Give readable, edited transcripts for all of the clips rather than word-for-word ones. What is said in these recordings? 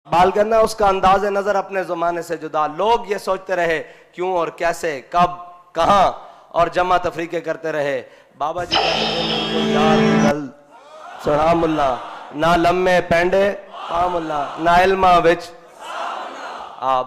बाल करना उसका अंदाज नजर अपने जमाने से जुदा। लोग ये सोचते रहे क्यों और कैसे, कब, कहां, और जमा तफरीके करते रहे। बाबा जी सलामुल्ला ना लम्हे पेंडे आमुल्ला ना इल्मा विच।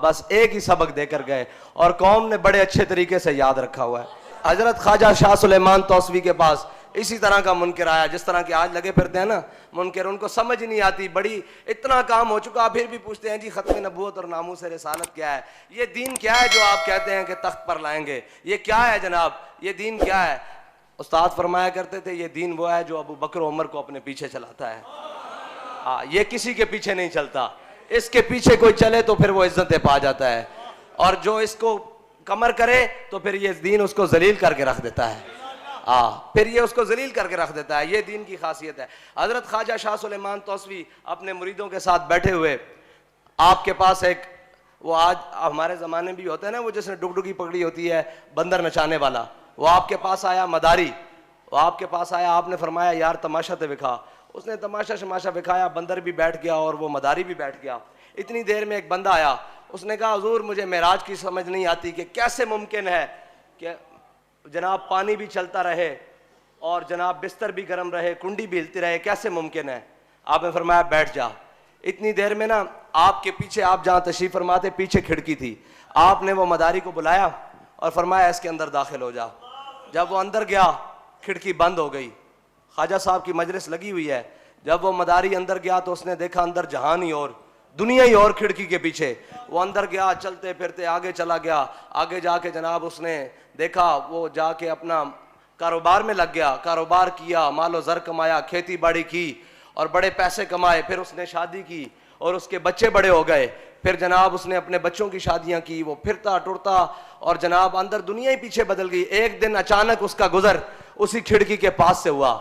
बस एक ही सबक देकर गए और कौम ने बड़े अच्छे तरीके से याद रखा हुआ है। हजरत ख्वाजा शाह सुलेमान तौसवी के पास इसी तरह का मुनकर आया, जिस तरह के आज लगे फिरते हैं ना मुनकर, उनको समझ ही नहीं आती, बड़ी इतना काम हो चुका फिर भी पूछते हैं जी खत्म नबूवत और नामूस रिसालत क्या है, ये दीन क्या है जो आप कहते हैं कि तख्त पर लाएंगे, ये क्या है जनाब, ये दीन क्या है। उस्ताद फरमाया करते थे ये दीन वो है जो अबू बकर उमर को अपने पीछे चलाता है। ये किसी के पीछे नहीं चलता, इसके पीछे कोई चले तो फिर वो इज्जतें पा जाता है, और जो इसको कमर करे तो फिर ये दीन उसको जलील करके रख देता है। फिर ये उसको जलील करके रख देता है। ये दीन की खासियत है। हजरत ख्वाजा शाह सुलेमान तौसवी अपने मुरीदों के साथ बैठे हुए, आपके पास एक वो आज हमारे ज़माने में भी होता है ना, वो जिसने डुगडुगी पकड़ी होती है बंदर नचाने वाला, वो आपके पास आया मदारी, वो आपके पास आया, आपने फरमाया यार तमाशा तो दिखा। उसने तमाशा शमाशा दिखाया, बंदर भी बैठ गया और वो मदारी भी बैठ गया। इतनी देर में एक बंदा आया, उसने कहा हुजूर मुझे मेराज की समझ नहीं आती कि कैसे मुमकिन है कि जनाब पानी भी चलता रहे और जनाब बिस्तर भी गर्म रहे, कुंडी भी हिलती रहे, कैसे मुमकिन है। आपने फरमाया बैठ जा। इतनी देर में ना आपके पीछे, आप जहाँ तशरीफ फरमाते पीछे खिड़की थी, आपने वो मदारी को बुलाया और फरमाया इसके अंदर दाखिल हो जा। जब वो अंदर गया खिड़की बंद हो गई, ख्वाजा साहब की मजलिस लगी हुई है। जब वो मदारी अंदर गया तो उसने देखा अंदर जहान ही और दुनिया ही और खिड़की के पीछे। वो अंदर गया, चलते फिरते आगे चला गया। आगे जाके जनाब उसने देखा, वो जाके अपना कारोबार में लग गया, कारोबार किया, मालो ज़र कमाया, खेती बाड़ी की और बड़े पैसे कमाए। फिर उसने शादी की और उसके बच्चे बड़े हो गए। फिर जनाब उसने अपने बच्चों की शादियां की, वो फिरता टुरता और जनाब अंदर दुनिया ही पीछे बदल गई। एक दिन अचानक उसका गुजर उसी खिड़की के पास से हुआ।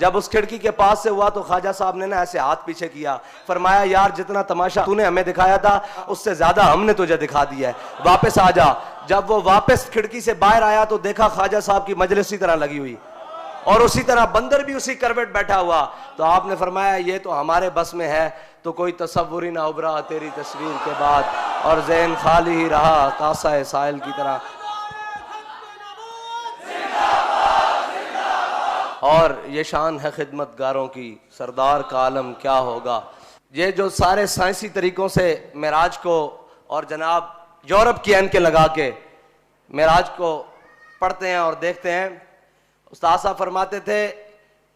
जब उस खिड़की के पास से हुआ तो ख्वाजा साहब ने ना ऐसे हाथ पीछे किया, फरमाया यार जितना तमाशा तूने हमें दिखाया था उससे ज्यादा हमने तुझे दिखा दिया है, वापस आ जा। जब वो वापस खिड़की से बाहर आया तो देखा ख्वाजा साहब की मजलिस उसी तरह लगी हुई और उसी तरह बंदर भी उसी करवट बैठा हुआ। तो आपने फरमाया ये तो हमारे बस में है, तो कोई तसव्वुर ही ना उभरा तेरी तस्वीर के बाद और ज़हन खाली ही रहा कासा साहिल की तरह। और ये शान है खिदमतगारों की, सरदार का आलम क्या होगा। ये जो सारे साइंसी तरीकों से मेराज को और जनाब यूरोप की एनके लगा के मेराज को पढ़ते हैं और देखते हैं। उस्ताद साहब फरमाते थे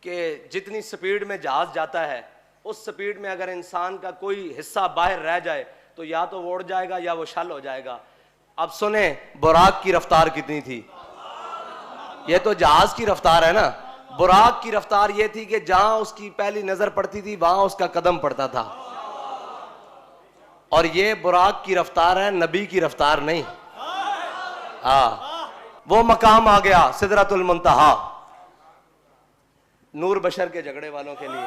कि जितनी स्पीड में जहाज जाता है उस स्पीड में अगर इंसान का कोई हिस्सा बाहर रह जाए तो या तो वो उड़ जाएगा या वो शल हो जाएगा। अब सुने बुराक की रफ्तार कितनी थी। ये तो जहाज की रफ्तार है ना, बुराक की रफ्तार ये थी कि जहां उसकी पहली नजर पड़ती थी वहां उसका कदम पड़ता था। और ये बुराक की रफ्तार है, नबी की रफ्तार नहीं। वो मकाम आ गया सिदरतुल मुंतहा, नूर बशर के झगड़े वालों के लिए,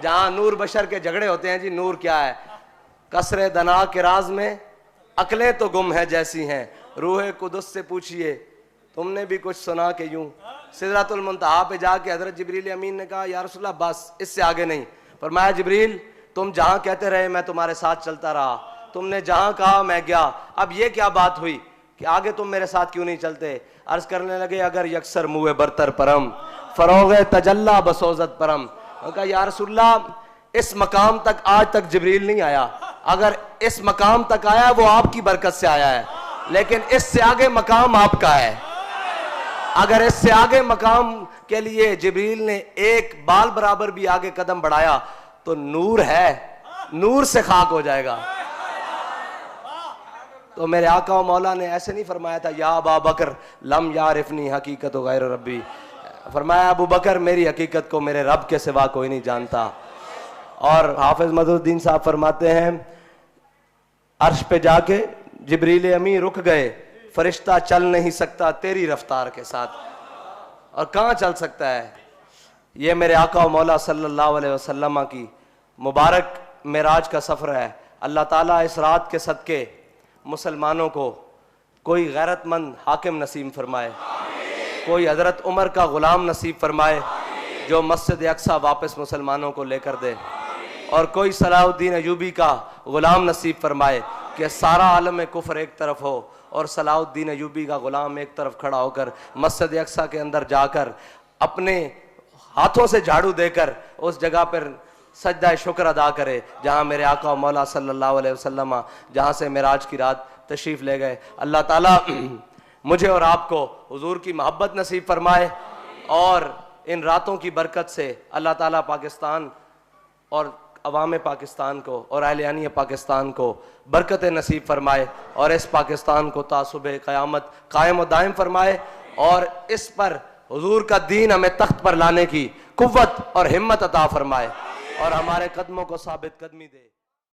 जहां नूर बशर के झगड़े होते हैं। जी नूर क्या है, कसरे दना के राज में अकलें तो गुम है जैसी हैं, रूहे कुदस से पूछिए तुमने भी कुछ सुना के यूं। सिदरतुल मुंतहा पे जाके हजरत जिब्रील अमीन ने कहा या रसूलल्लाह बस इससे आगे नहीं। फरमाया जिब्रील तुम जहां कहते रहे मैं तुम्हारे साथ चलता रहा, तुमने जहां कहा मैं गया, अब ये क्या बात हुई कि आगे तुम मेरे साथ क्यों नहीं चलते। अर्ज करने लगे अगर यकसर मुए बरतर परम फरोगे तजल्ला बसोजत परम। कहा या रसूलल्लाह इस मकाम तक आज तक जिब्रील नहीं आया, अगर इस मकाम तक आया वो आपकी बरकत से आया है, लेकिन इससे आगे मकाम आपका है। अगर इससे आगे मकाम के लिए जिब्रील ने एक बाल बराबर भी आगे कदम बढ़ाया तो नूर है, नूर से खाक हो जाएगा। तो मेरे आका और मौला ने ऐसे नहीं फरमाया था या अबा बकर लम यारिफनी हकीकत गैर रब्बी, फरमाया अबू बकर मेरी हकीकत को मेरे रब के सिवा कोई नहीं जानता। और हाफिज मदरुद्दीन साहब फरमाते हैं अर्श पे जाके जिब्रील अमी रुक गए, फरिश्ता चल नहीं सकता तेरी रफ्तार के साथ। और कहाँ चल सकता है। ये मेरे आका और मौला सल्लल्लाहु अलैहि वसल्लम की मुबारक मेराज का सफ़र है। अल्लाह ताला इस रात के सदके मुसलमानों को कोई गैरतमंद हाकिम नसीब फरमाए, कोई हजरत उमर का ग़ुलाम नसीब फरमाए जो मस्जिद अक्सा वापस मुसलमानों को लेकर दे। اور کوئی صلاح الدین ایوبی کا غلام نصیب فرمائے کہ سارا عالم کفر ایک طرف ہو اور صلاح الدین ایوبی کا غلام ایک طرف کھڑا ہو کر مسجد اقصیٰ کے اندر جا کر اپنے ہاتھوں سے جھاڑو دے کر اس جگہ پر سجدہ شکر ادا کرے جہاں میرے آقا و مولا صلی اللہ علیہ وسلم جہاں سے معراج کی رات تشریف لے گئے. اللہ تعالیٰ مجھے اور آپ کو حضور کی محبت نصیب فرمائے اور ان راتوں کی برکت سے اللہ تعالیٰ پاکستان اور عوام پاکستان کو اور اہلیانی پاکستان کو برکت نصیب فرمائے اور اس پاکستان کو تا صبح قیامت قائم و دائم فرمائے اور اس پر حضور کا دین ہمیں تخت پر لانے کی قوت اور ہمت عطا فرمائے اور ہمارے قدموں کو ثابت قدمی دے.